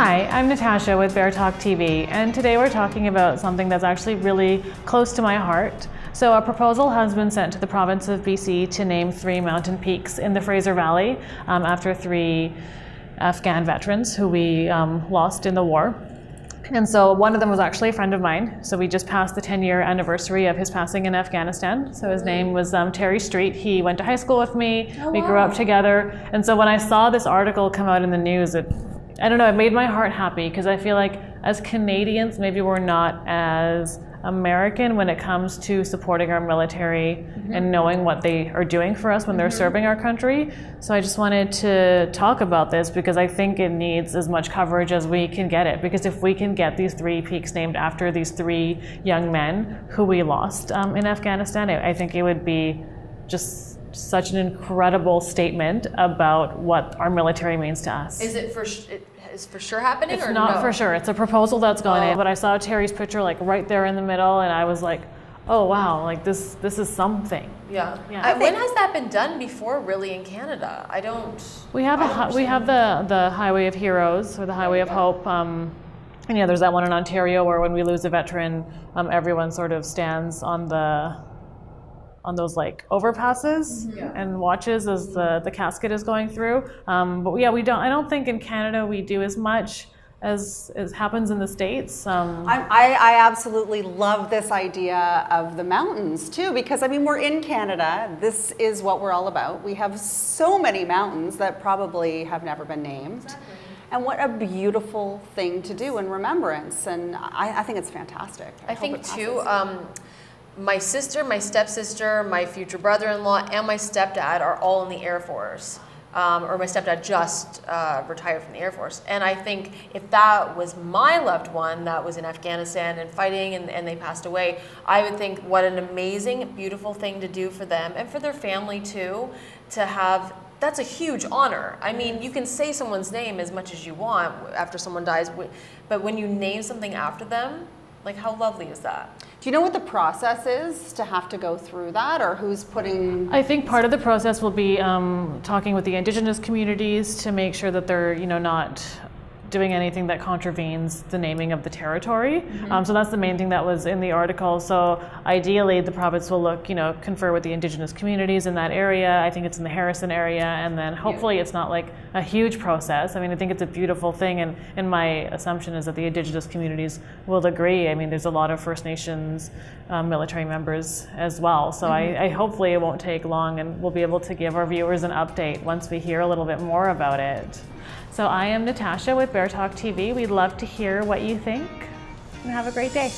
Hi, I'm Natasha with Bear Talk TV, and today we're talking about something that's actually really close to my heart. So a proposal has been sent to the province of BC to name 3 mountain peaks in the Fraser Valley after 3 Afghan veterans who we lost in the war. And so one of them was actually a friend of mine. So we just passed the 10-year anniversary of his passing in Afghanistan. So his name was Terry Street. He went to high school with me. We grew up together. And so when I saw this article come out in the news, I don't know, it made my heart happy because I feel like as Canadians, maybe we're not as American when it comes to supporting our military and knowing what they are doing for us when they're serving our country. So I just wanted to talk about this because I think it needs as much coverage as we can get it. Because if we can get these 3 peaks named after these 3 young men who we lost in Afghanistan, I think it would be just such an incredible statement about what our military means to us. Is it for sure happening? It's or not no? for sure. It's a proposal that's going in. But I saw Terry's picture like right there in the middle, and I was like, oh wow, like this is something. Yeah. When has that been done before, really, in Canada? I don't. We have the Highway of Heroes or the Highway of Hope. And yeah, there's that one in Ontario where when we lose a veteran, everyone sort of stands on those like overpasses and watches as the casket is going through. But yeah, I don't think in Canada we do as much as happens in the States. I absolutely love this idea of the mountains too, because I mean, we're in Canada. This is what we're all about. We have so many mountains that probably have never been named. Exactly. And what a beautiful thing to do in remembrance. And I think it's fantastic. I think too, my sister, my stepsister, my future brother-in-law, and my stepdad are all in the Air Force. Or my stepdad just retired from the Air Force. And I think if that was my loved one that was in Afghanistan and fighting and they passed away, I would think what an amazing, beautiful thing to do for them and for their family too, to have. That's a huge honor. I mean, you can say someone's name as much as you want after someone dies, but when you name something after them, like how lovely is that? Do you know what the process is to have to go through that, or who's putting? I think part of the process will be talking with the Indigenous communities to make sure that they're not doing anything that contravenes the naming of the territory. So that's the main thing that was in the article. So ideally the province will look, confer with the Indigenous communities in that area. I think it's in the Harrison area, and then hopefully it's not like a huge process. I mean, I think it's a beautiful thing, and my assumption is that the Indigenous communities will agree. I mean, there's a lot of First Nations military members as well. So I hopefully it won't take long, and we'll be able to give our viewers an update once we hear a little bit more about it. So I am Natasha with Bear Talk TV. We'd love to hear what you think, and have a great day.